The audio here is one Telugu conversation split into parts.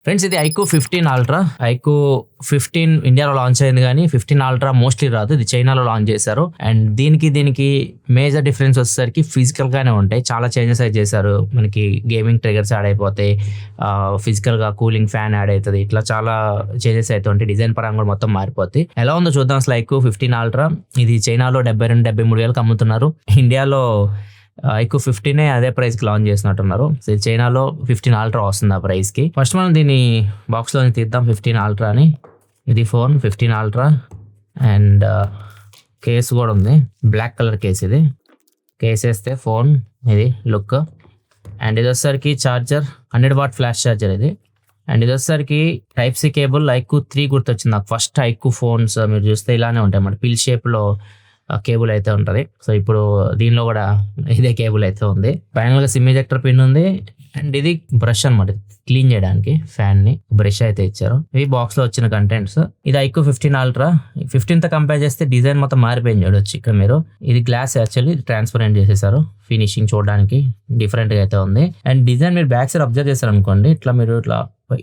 ఫ్రెండ్స్, ఇది ఐక్యూ 15 అల్ట్రా. ఐక్యూ 15 ఇండియాలో లాంచ్ అయింది, కానీ 15 అల్ట్రా మోస్ట్లీ రాదు. ఇది చైనాలో లాంచ్ చేశారు. అండ్ దీనికి మేజర్ డిఫరెన్స్ వచ్చేసరికి ఫిజికల్ గానే ఉంటాయి. చాలా చేంజెస్ అయితే చేశారు. మనకి గేమింగ్ ట్రిగర్స్ యాడ్ అయిపోతాయి, ఫిజికల్ గా కూలింగ్ ఫ్యాన్ యాడ్ అవుతుంది. ఇట్లా చాలా చేంజెస్ అయితే ఉంటాయి. డిజైన్ పరంగా కూడా మొత్తం మారిపోతాయి. ఎలా ఉందో చూద్దాం. అసలు ఐక్యూ 15 అల్ట్రా ఇది చైనాలో 72-73 వేలకు అమ్ముతున్నారు. ఇండియాలో ఐక్యూ 15 అదే ప్రైస్ కి లాంచ్ చేసినట్టున్నారు. చైనాలో 15 అల్ట్రా వస్తుంది ఆ ప్రైస్ కి. ఫస్ట్ మనం దీన్ని బాక్స్ లో తీద్దాం. 15 అల్ట్రా అని. ఇది ఫోన్ 15 అల్ట్రా అండ్ కేస్ కూడా ఉంది. Black colour case. ఇది కేస్ వేస్తే ఫోన్ ఇది లుక్. అండ్ ఇది వచ్చేసరికి చార్జర్ 100 వాట్ ఫ్లాష్ చార్జర్ ఇది. అండ్ ఇది వచ్చేసరికి టైప్ సి కేబుల్. ఐక్యూ 3 గుర్తొచ్చింది నాకు. ఫస్ట్ ఐక్యూ ఫోన్స్ మీరు చూస్తే ఇలానే ఉంటాయి అన్నమాట. పిల్ షేప్ లో కేబుల్ అయితే ఉంటుంది. సో ఇప్పుడు దీనిలో కూడా ఇదే కేబుల్ అయితే ఉంది. ఫైనల్ గా సిమ్ ఎజెక్టర్ పిన్ ఉంది. అండ్ ఇది బ్రష్ అనమాట, క్లీన్ చేయడానికి ఫ్యాన్ ని బ్రష్ అయితే ఇచ్చారు. ఇవి బాక్స్ లో వచ్చిన కంటెంట్స్. ఇది ఐక్యూ 15 అల్ట్రా. 15 తో కంపేర్ చేస్తే డిజైన్ మొత్తం మారిపోయింది చూడొచ్చు. ఇక్కడ మీరు ఇది గ్లాస్ యాక్చువల్లీ ట్రాన్స్పరెంట్ చేసేసారు. ఫినిషింగ్ చూడడానికి డిఫరెంట్ గా అయితే ఉంది. అండ్ డిజైన్ మీరు బ్యాక్ సైడ్ అబ్జర్వ్ చేశారు అనుకోండి, ఇట్లా మీరు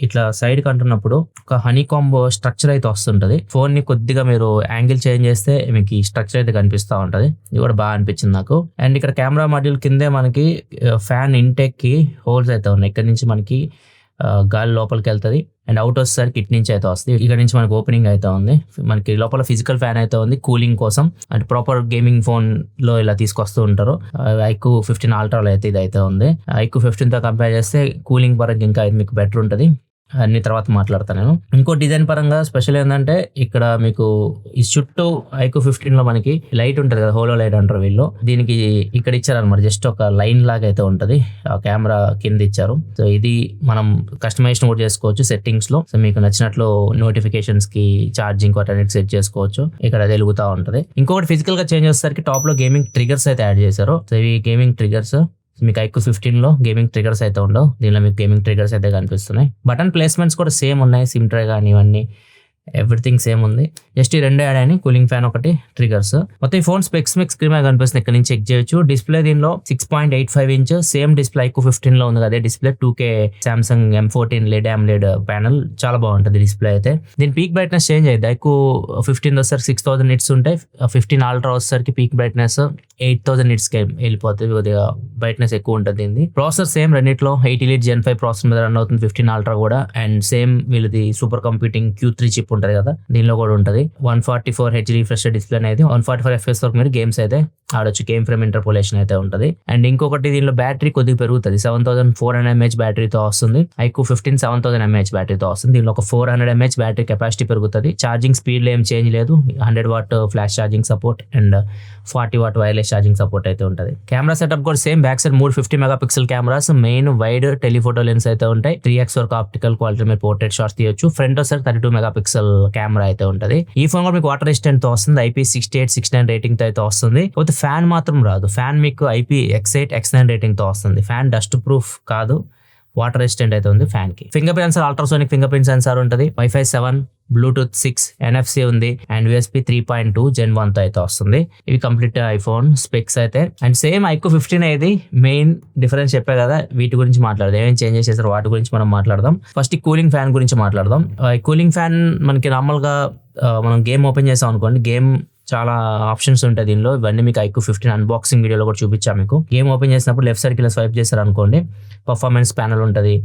ఇట్లా సైడ్ కి అంటున్నప్పుడు ఒక హనీ కాంబో స్ట్రక్చర్ అయితే వస్తుంటది. ఫోన్ ని కొద్దిగా మీరు యాంగిల్ చేంజ్ చేస్తే మీకు ఈ స్ట్రక్చర్ అయితే కనిపిస్తూ ఉంటది. ఇది కూడా బాగా అనిపించింది నాకు. అండ్ ఇక్కడ కెమెరా మాడ్యూల్ కిందే మనకి ఫ్యాన్ ఇంటెక్ కి హోల్స్ అయితే ఉన్నాయి. ఇక్కడ నుంచి మనకి గాలి లోపలికి వెళ్తుంది. అండ్ అవుట్ వచ్చేసరికి ఇటు నుంచి అయితే వస్తుంది. ఇక్కడ నుంచి మనకి ఓపెనింగ్ అయితే ఉంది. మనకి లోపల ఫిజికల్ ఫ్యాన్ అయితే ఉంది కూలింగ్ కోసం. అంటే ప్రాపర్ గేమింగ్ ఫోన్ లో ఇలా తీసుకొస్తూ ఉంటారు. ఐక్యూ 15 అల్ట్రాలో అయితే ఇది అయితే ఉంది. ఐక్యూ 15 తో కంపేర్ చేస్తే కూలింగ్ పరంగా ఇంకా ఇది మీకు బెటర్ ఉంటుంది. అన్ని తర్వాత మాట్లాడతాను నేను. ఇంకో డిజైన్ పరంగా స్పెషల్ ఏంటంటే ఇక్కడ మీకు ఈ చుట్టూ ఐక్యూ 15 లో మనకి లైట్ ఉంటుంది కదా, హోలో లైట్ అంటారు వీళ్ళు. దీనికి ఇక్కడ ఇచ్చారనమాట, జస్ట్ ఒక లైన్ లాగా అయితే ఉంటది. ఆ కెమెరా కింద ఇచ్చారు. సో ఇది మనం కస్టమైజేషన్ కూడా చేసుకోవచ్చు సెట్టింగ్స్ లో. సో మీకు నచ్చినట్లు నోటిఫికేషన్స్ కి, ఛార్జింగ్ వాటన్నిటి సెట్ చేసుకోవచ్చు. ఇక్కడ వెలుగుతా ఉంటది. ఇంకొకటి ఫిజికల్ గా చేంజ్ చేసేసరికి టాప్ లో గేమింగ్ ట్రిగర్స్ అయితే యాడ్ చేశారు. సో ఇవి గేమింగ్ ట్రిగర్స్. మీకు ఐక్యూ 15 లో గేమింగ్ ట్రిగర్స్ అయితే ఉండవు. దీనిలో మీకు గేమింగ్ ట్రిగర్స్ అయితే కనిపిస్తున్నాయి. బటన్ ప్లేస్మెంట్స్ కూడా సేమ్ ఉన్నాయి. సిమ్ ట్రే కానీ ఇవన్నీ ఎవ్రీథింగ్ సేమ్ ఉంది. జస్ట్ ఈ రెండు యాడ్ అయినాయి, కూలింగ్ ఫ్యాన్ ఒకటి, ట్రిగర్స్. మొత్తం ఈ ఫోన్ స్పెక్స్ మీకు స్క్రీన్ మీద కనిపిస్తుంది. ఇక్కడ నుంచి చెక్ చేయొచ్చు. డిస్ప్లే దీనిలో 6.85 ఇంచ్ సేమ్ డిస్ప్లే ఐక్యూ 15 లో ఉంది. అదే display 2K Samsung M14 LED AMOLED panel. చాలా బాగుంటుంది డిస్ప్లే అయితే. దీని పీక్ బ్రైట్నెస్ చేంజ్ అయ్యింది. ఐక్యూ 15 వచ్చేసరికి 6000 నిట్స్ ఉంటాయి. 15 అల్ట్రా వచ్చేసరికి పీక్ బ్రైట్నెస్ 8000 నిట్స్ కి వెళ్ళిపోతుంది. కొద్దిగా బ్రైట్నెస్ ఎక్కువ ఉంటుంది. దీన్ని ప్రాసెసర్ సేమ్ రెండిట్లో 8 Elite Gen 5 ప్రాసెసర్ మీద రన్ అవుతుంది 15 అల్ట్రా కూడా. అండ్ సేమ్ వీళ్ళది సూపర్ కంప్యూటింగ్ Q3 చిప్ ఉంటది కదా, దీనిలో కూడా ఉంటది. 144 Hz రిఫ్రెష్ డిస్ప్లే అనేది 144 FPS వరకు మీరు గేమ్స్ అయితే ఆడొచ్చు. గేమ్ ఫ్రేమ్ ఇంటర్పోలేషన్ అయితే ఉంటది. అండ్ ఇంకొకటి దీనిలో బ్యాటరీ కొద్దిగా పెరుగుతుంది. 7400 mAh బ్యాటరీతో వస్తుంది. ఐక్యూ 15 7000 mAh బ్యాటరీతో వస్తుంది. దీనిలో ఒక 400 mAh బ్యాటరీ కెపాసిటీ పెరుగుతుంది. ఛార్జింగ్ స్పీడ్ లో ఏం చేంజ్ లేదు. 100 watt flash charging support and 40 what wireless charging support అయితే ఉంటుంది. కెమెరా సెటప్ కూడా same. Back side 3 50 megapixel cameras, main wide telephoto lens అయితే ఉంటాయి. 3x వరకు ఆప్టికల్ క్వాలిటీ మీరు పోర్ట్రేట్ షాట్స్ తీయొచ్చు. ఫ్రంట్ వచ్చేసరికి 32 మెగాపిక్సెల్ కెమెరా అయితే ఉంటుంది. ఈ ఫోన్ కూడా మీకు వాటర్ రెసిస్టెంట్ తో వస్తుంది. IP68 69 రేటింగ్ తో అయితే వస్తుంది. అయితే ఫ్యాన్ మాత్రం రాదు. ఫ్యాన్ మీకు IP X8 X9 రేటింగ్ తో వస్తుంది. ఫ్యాన్ డస్ట్ ప్రూఫ్ కాదు, వాటర్ రెసిస్టెంట్ అయితే ఉంది ఫ్యాన్ కి. Finger print censor, ultrasonic finger print censor ఉంటుంది. Wi-Fi 7, Bluetooth 6, NFC ఉంది. అండ్ USB 3.2 Gen 1 తో అయితే వస్తుంది. ఇవి కంప్లీట్ ఐఫోన్ స్పెక్స్ అయితే. అండ్ సేమ్ ఐక్యూ 15 అనేది మెయిన్ డిఫరెన్స్ చెప్పే కదా, వీటి గురించి మాట్లాడదాం. ఏమేమి చేంజెస్ చేశారు వాటి గురించి మనం మాట్లాడదాం. ఫస్ట్ ఈ కూలింగ్ ఫ్యాన్ గురించి మాట్లాడదాం. ఈ కూలింగ్ ఫ్యాన్ మనకి నార్మల్ గా మనం గేమ్ ఓపెన్ చేసాం అనుకోండి, గేమ్ చాలా ఆప్షన్స్ ఉంటాయి దీనిలో. ఇవన్నీ మీకు ఐక్యూ 15 అన్బాక్సింగ్ వీడియోలో కూడా చూపించాను మీకు. గేమ్ ఓపెన్ చేసినప్పుడు లెఫ్ట్ సైడ్ కి స్వైప్ చేశారు అనుకోండి, పర్ఫార్మెన్స్ ప్యానల్ ఉంటుంది.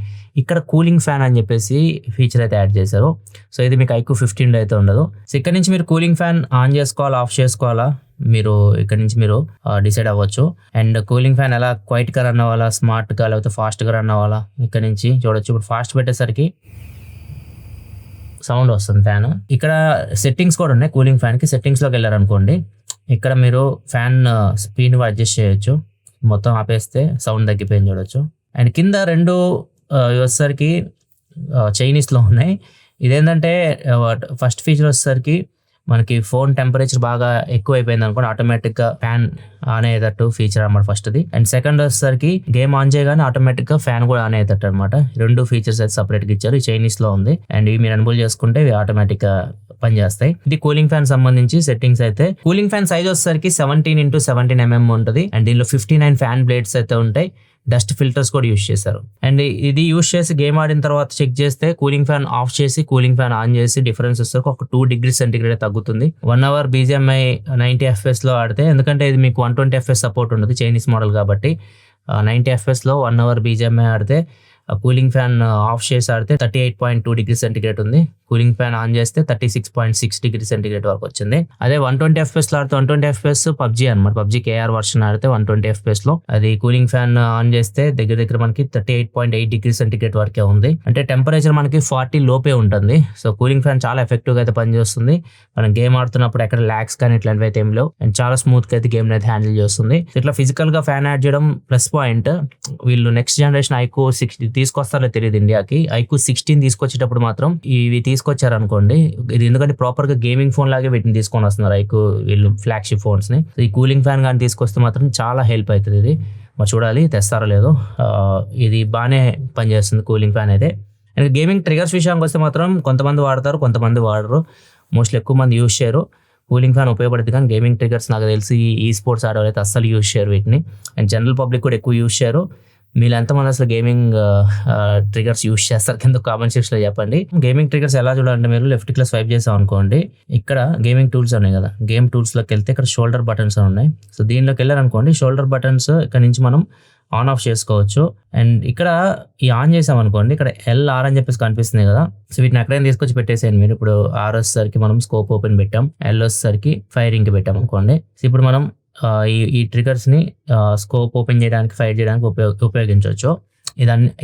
ఇక్కడ కూలింగ్ ఫ్యాన్ అని చెప్పేసి ఫీచర్ అయితే యాడ్ చేశారు. సో ఇది మీకు ఐక్యూ 15 అయితే ఉండదు. సో ఇక్కడ నుంచి మీరు కూలింగ్ ఫ్యాన్ ఆన్ చేసుకోవాలా, ఆఫ్ చేసుకోవాలా, మీరు ఇక్కడ నుంచి మీరు డిసైడ్ అవ్వచ్చు. అండ్ కూలింగ్ ఫ్యాన్ ఎలా క్వైట్ గా రన్ అవ్వాలా, స్మార్ట్ గా లేకపోతే ఫాస్ట్ గా రన్ అవ్వాలా, ఇక్కడ నుంచి చూడొచ్చు. ఇప్పుడు ఫాస్ట్ పెట్టేసరికి సౌండ్ వస్తుంది ఫ్యాన్. ఇక్కడ సెట్టింగ్స్ కూడా ఉన్నాయి. కూలింగ్ ఫ్యాన్ కి సెట్టింగ్స్ లోకి వెళ్ళారనుకోండి, ఇక్కడ మీరు ఫ్యాన్ స్పీడ్ అడ్జస్ట్ చేయొచ్చు. మొత్తం ఆపేస్తే సౌండ్ తగ్గిపోయింది చూడొచ్చు. అండ్ కింద రెండు వచ్చేసరికి చైనీస్ లో ఉన్నాయి. ఇదేంటంటే ఫస్ట్ ఫీచర్ వచ్చేసరికి మనకి ఫోన్ టెంపరేచర్ బాగా ఎక్కువ అయిపోయింది అనుకోండి, ఆటోమేటిక్ గా ఫ్యాన్ ఆన్ అయ్యేటట్టు ఫీచర్ అన్నమాట ఫస్ట్ది. అండ్ సెకండ్ వచ్చేసరికి గేమ్ ఆన్ చేయగానే ఆటోమేటిక్ గా ఫ్యాన్ కూడా ఆన్ అయ్యేటట్టు అనమాట. రెండు ఫీచర్స్ అయితే సపరేట్ గా ఇచ్చారు. ఈ చైనీస్ లో ఉంది. అండ్ ఇవి మీరు ఎనేబుల్ చేసుకుంటే ఇవి ఆటోమేటిక్ గా పనిచేస్తాయి. ఇది కూలింగ్ ఫ్యాన్ సంబంధించి సెట్టింగ్స్ అయితే. కూలింగ్ ఫ్యాన్ సైజ్ వచ్చేసరికి 17x17 mm ఉంటుంది. అండ్ దీనిలో 59 ఫ్యాన్ బ్లేడ్స్ అయితే ఉంటాయి. డస్ట్ ఫిల్టర్స్ కూడా యూస్ చేశారు. అండ్ ఇది యూస్ చేసి గేమ్ ఆడిన తర్వాత చెక్ చేస్తే కూలింగ్ ఫ్యాన్ ఆఫ్ చేసి కూలింగ్ ఫ్యాన్ ఆన్ చేసి డిఫరెన్స్ వస్తే ఒక 2 degrees సెంటిగ్రేడ్ తగ్గుతుంది. 1 hour BGMI 90 FPS లో ఆడితే, ఎందుకంటే ఇది మీకు 120 FPS సపోర్ట్ ఉండదు చైనీస్ మోడల్ కాబట్టి, 90 FPS లో 1 hour BGMI ఆడితే కూలింగ్ ఫ్యాన్ ఆఫ్ చేసి ఆడితే 38.2 degrees సెంటిగ్రేడ్ ఉంది. కూలింగ్ ఫ్యాన్ ఆన్ చేస్తే 36.6 degrees సెంటిగ్రేడ్ వరకు వచ్చింది. అదే 120 FPS లో ఆడితే 120 FPS PUBG అనమాట, PUBG KR వర్షన్ ఆడితే 120 FPS లో అది కూలింగ్ ఫ్యాన్ ఆన్ చేస్తే దగ్గర మనకి 38.8 degrees సెంటిగ్రేడ్ వరకే ఉంది. అంటే టెంపరేచర్ మనకి 40 లోపే ఉంటుంది. సో కూలింగ్ ఫ్యాన్ చాలా ఎఫెక్టివ్ గా అయితే పనిచేస్తుంది. మనం గేమ్ ఆడుతున్నప్పుడు ఎక్కడ ల్యాగ్స్ కానీ ఇట్లాంటివి అయితే ఏం లేవు. అండ్ చాలా స్మూత్ గా అయితే గేమ్ అయితే హ్యాండిల్ చేస్తుంది. ఇట్లా ఫిజికల్ గా ఫ్యాన్ యాడ్ చేయడం ప్లస్ పాయింట్. వీళ్ళు నెక్స్ట్ జనరేషన్ ఐక్యూ 6 తీసుకొస్తారో తెలియదు ఇండియాకి. ఐక్యూ 16 తీసుకొచ్చేటప్పుడు మాత్రం ఇవి తీసుకొచ్చారు అనుకోండి, ఇది ఎందుకంటే ప్రాపర్ గా గేమింగ్ ఫోన్ లాగే వీటిని తీసుకొని వస్తున్నారు ఐక్యూ వీళ్ళు ఫ్లాగ్షిప్ ఫోన్స్ ని. ఈ కూలింగ్ ఫ్యాన్ కానీ తీసుకొస్తే మాత్రం చాలా హెల్ప్ అవుతుంది. ఇది మరి చూడాలి తెస్తారో లేదో. ఇది బాగానే పనిచేస్తుంది కూలింగ్ ఫ్యాన్ అయితే. అండ్ గేమింగ్ ట్రిగర్స్ విషయానికి వస్తే మాత్రం కొంతమంది వాడతారు, కొంతమంది వాడరు. మోస్ట్లీ ఎక్కువ మంది యూజ్ చేయరు. కూలింగ్ ఫ్యాన్ ఉపయోగపడుతుంది కానీ గేమింగ్ ట్రిగర్స్ నాకు తెలిసి ఈ స్పోర్ట్స్ ఆడేవాళ్ళు అయితే అస్సలు యూజ్ చేయరు వీటిని. అండ్ జనరల్ పబ్లిక్ కూడా ఎక్కువ యూజ్ చేయరు. మీరు ఎంతమంది అసలు గేమింగ్ ట్రిగర్స్ యూస్ చేస్తారు కింద కామెంట్ సెక్షన్ లో చెప్పండి. గేమింగ్ ట్రిగర్స్ ఎలా చూడాలంటే, మీరు లెఫ్ట్ క్లిక్ స్వైప్ చేసాం అనుకోండి, ఇక్కడ గేమింగ్ టూల్స్ ఉన్నాయి కదా, గేమ్ టూల్స్ లోకి వెళ్తే ఇక్కడ షోల్డర్ బటన్స్ ఉన్నాయి. సో దీనిలోకి వెళ్ళారనుకోండి, షోల్డర్ బటన్స్ ఇక్కడ నుంచి మనం ఆన్ ఆఫ్ చేసుకోవచ్చు. అండ్ ఇక్కడ ఈ ఆన్ చేసాం అనుకోండి, ఇక్కడ LR అని చెప్పేసి కనిపిస్తుంది కదా, సో వీటిని ఎక్కడైనా తీసుకొచ్చి పెట్టేసేయండి మీరు. ఇప్పుడు R వచ్చేసరికి మనం స్కోప్ ఓపెన్ పెట్టాం, L వచ్చేసరికి ఫైరింగ్ పెట్టాం అనుకోండి. సో ఇప్పుడు మనం ఈ ట్రిగర్స్ ని స్కోప్ ఓపెన్ చేయడానికి, ఫైర్ చేయడానికి ఉపయోగించవచ్చు.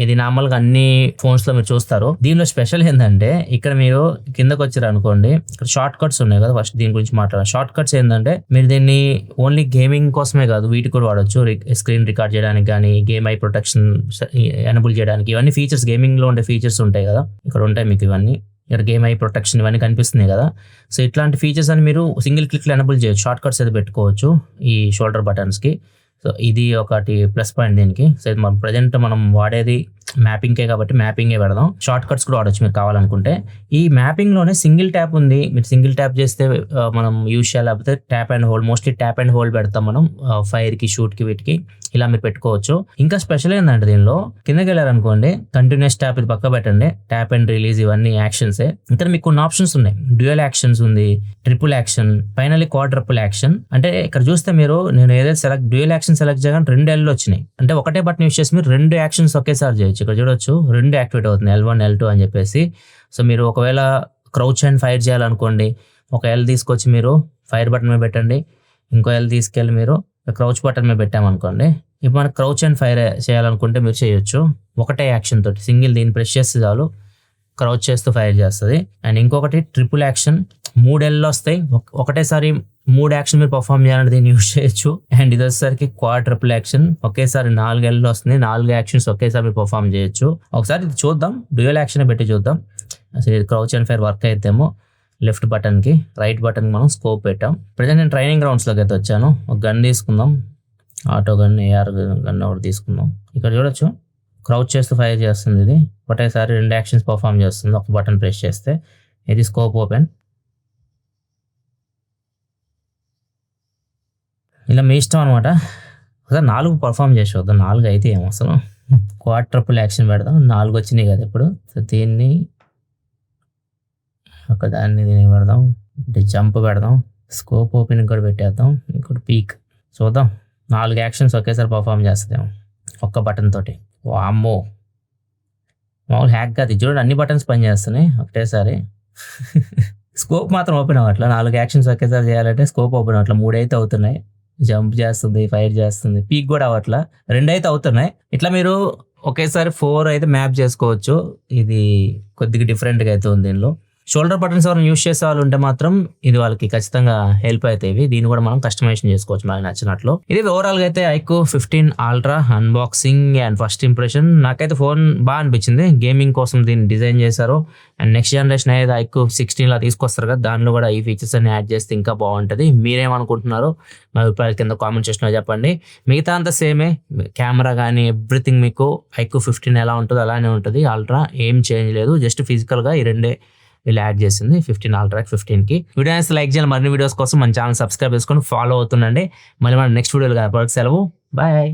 ఇది నార్మల్గా అన్ని ఫోన్స్ లో మీరు చూస్తారు. దీనిలో స్పెషల్ ఏంటంటే, ఇక్కడ మీరు కిందకు వచ్చారు అనుకోండి, ఇక్కడ షార్ట్ కట్స్ ఉన్నాయి కదా, ఫస్ట్ దీని గురించి మాట్లాడాలి. షార్ట్ కట్స్ ఏంటంటే, మీరు దీన్ని ఓన్లీ గేమింగ్ కోసమే కాదు, వీటికి కూడా వాడచ్చు. స్క్రీన్ రికార్డ్ చేయడానికి కానీ, గేమ్ ఐ ప్రొటెక్షన్ ఎనబుల్ చేయడానికి, ఇవన్నీ ఫీచర్స్ గేమింగ్ లో ఉండే ఫీచర్స్ ఉంటాయి కదా, ఇక్కడ ఉంటాయి మీకు ఇవన్నీ. ఇక్కడ గేమ్ ఐ ప్రొటెక్షన్ ఇవన్నీ కనిపిస్తున్నాయి కదా. సో ఇట్లాంటి ఫీచర్స్ అని మీరు సింగిల్ క్లిక్ లో ఎనబుల్ చేయొచ్చు. షార్ట్ కట్స్ అయితే పెట్టుకోవచ్చు ఈ షోల్డర్ బటన్స్ కి. సో ఇది ఒకటి ప్లస్ పాయింట్ దీనికి. సో ఇది మనం ప్రజెంట్ మనం వాడేది మ్యాపింగే కాబట్టి మ్యాపింగే పెడదాం. షార్ట్ కట్స్ కూడా వాడచ్చు మీరు కావాలనుకుంటే. ఈ మ్యాపింగ్ లోనే సింగిల్ ట్యాప్ ఉంది, మీరు సింగిల్ ట్యాప్ చేస్తే మనం యూజ్ చేయాలి, లేకపోతే tap and hold, mostly tap and hold పెడతాం మనం ఫైర్ కి, షూట్ కి, వీటికి ఇలా మీరు పెట్టుకోవచ్చు. ఇంకా స్పెషల్ ఏంటంటే, దీనిలో కిందకి వెళ్ళారనుకోండి, కంటిన్యూస్ ట్యాప్ ఇది పక్క పెట్టండి, ట్యాప్ అండ్ రిలీజ్ ఇవన్నీ యాక్షన్సే. ఇంకా మీకు కొన్ని ఆప్షన్స్ ఉన్నాయి, డ్యూయల్ యాక్షన్స్ ఉంది, triple action, finally quadruple action. అంటే ఇక్కడ చూస్తే మీరు, నేను ఏదైతే డ్యూయల్ యాక్షన్ సెలెక్ట్ చేయగానే 2 L వచ్చినాయి. అంటే ఒకటే బటన్ యూస్ చేసి మీరు 2 యాక్షన్స్ ఒకేసారి చేయొచ్చు. ఇక్కడ చూడొచ్చు 2 యాక్టివేట్ అవుతుంది, L1 L2 అని చెప్పేసి. సో మీరు ఒకవేళ క్రౌచ్ అండ్ ఫైర్ చేయాలనుకోండి, ఒక L తీసుకొచ్చి మీరు ఫైర్ బటన్ మీద పెట్టండి, ఇంకో L తీసుకెళ్ళి మీరు క్రౌచ్ బటన్ మీద పెట్టామనుకోండి, ఇప్పుడు మనకు క్రౌచ్ అండ్ ఫైర్ చేయాలనుకుంటే మీరు చేయొచ్చు ఒకటే యాక్షన్ తోటి. సింగిల్ దీన్ని ప్రెస్ చేస్తే చాలు, క్రౌచ్ చేస్తూ ఫైర్ చేస్తుంది. అండ్ ఇంకొకటి ట్రిపుల్ యాక్షన్, 3 L వస్తాయి, ఒకటేసారి 3 యాక్షన్ మీరు పర్ఫామ్ చేయాలంటే దీన్ని యూజ్ చేయొచ్చు. అండ్ ఇది వచ్చేసరికి క్వాడ్రపుల్ యాక్షన్, ఒకేసారి 4 L వస్తుంది, 4 యాక్షన్స్ ఒకేసారి మీరు పర్ఫామ్ చేయొచ్చు. ఒకసారి ఇది చూద్దాం, డ్యూయల్ యాక్షన్ పెట్టి చూద్దాం అసలు ఇది క్రౌచ్ అండ్ ఫైర్ వర్క్ అయితేమో. లెఫ్ట్ బటన్ కి, రైట్ బటన్ మనం స్కోప్ పెట్టాం. ప్రజెంట్ నేను ట్రైనింగ్ గ్రౌండ్స్ లోకి అయితే వచ్చాను. ఒక గన్ తీసుకుందాం, ఆటో గన్, AR గన్ ఒకటి తీసుకుందాం. ఇక్కడ చూడొచ్చు క్రౌచ్ చేస్తూ ఫైర్ చేస్తుంది. ఇది ఒకటేసారి 2 యాక్షన్స్ పర్ఫామ్ చేస్తుంది ఒక బటన్ ప్రెస్ చేస్తే. ఇది స్కోప్ ఓపెన్. ఇలా మీ ఇష్టం అనమాట. ఒకసారి 4 పర్ఫామ్ చేసి వద్దాం, 4 అయితే ఏమో అసలు. క్వాడ్రపుల్ యాక్షన్ పెడదాం, 4 వచ్చినాయి కదా ఇప్పుడు. సో దీన్ని ఒక దాన్ని దీన్ని పెడదాం, జంప్ పెడదాం, స్కోప్ ఓపెన్ కూడా పెట్టేద్దాం, ఇంకోటి పీక్. చూద్దాం 4 యాక్షన్స్ ఒకేసారి పర్ఫామ్ చేస్తుందేమో ఒక్క బటన్ తోటి. వామ్మో, మామూలు హ్యాక్ కాదు చూడండి, అన్ని బటన్స్ పనిచేస్తున్నాయి ఒకటేసారి. స్కోప్ మాత్రం ఓపెన్ అవ్వట్లా. 4 యాక్షన్స్ ఒకేసారి చేయాలంటే స్కోప్ ఓపెన్ అవ్వట్లా. 3 అయితే అవుతున్నాయి, జంప్ చేస్తుంది, ఫైర్ చేస్తుంది, పీక్ కూడా అవ్వట్లా. 2 అయితే అవుతున్నాయి. ఇట్లా మీరు ఒకేసారి 4 అయితే మ్యాప్ చేసుకోవచ్చు. ఇది కొద్దిగా డిఫరెంట్గా అయితే ఉంది దీనిలో. షోల్డర్ బటన్స్ ఎవరైనా యూస్ చేసే వాళ్ళు ఉంటే మాత్రం ఇది వాళ్ళకి ఖచ్చితంగా హెల్ప్ అవుతాయి. దీన్ని కూడా మనం కస్టమైజేషన్ చేసుకోవచ్చు మనకి నచ్చినట్లు. ఇది ఓవరాల్ గా అయితే iQOO 15 Ultra unboxing and first impression. నాకైతే ఫోన్ బాగా అనిపించింది, గేమింగ్ కోసం దీన్ని డిజైన్ చేశారు. అండ్ నెక్స్ట్ జనరేషన్ అయితే ఐక్యూ 16 లా తీసుకొస్తారు కదా, దానిలో కూడా ఈ ఫీచర్స్ అన్ని యాడ్ చేస్తే ఇంకా బాగుంటుంది. మీరేమనుకుంటున్నారు మా అభిప్రాయాలు కింద కామెంట్ సెక్షన్లో చెప్పండి. మిగతా అంతా సేమే, కెమెరా కానీ ఎవ్రీథింగ్ మీకు ఐక్యూ 15 ఎలా ఉంటుందో అలానే ఉంటుంది. అల్ట్రా ఏం చేంజ్ లేదు, జస్ట్ ఫిజికల్గా ఈ రెండే వీళ్ళు యాడ్ చేసింది 15 Ultra 15కి. వీడియో లైక్ చేయాలి, మరిన్ని వీడియోస్ కోసం మన ఛానల్ సబ్స్క్రైబ్ చేసుకొని ఫాలో అవుతుండండి. మళ్ళీ మనం నెక్స్ట్ వీడియోలో కనపడక సెలవు, బాయ్.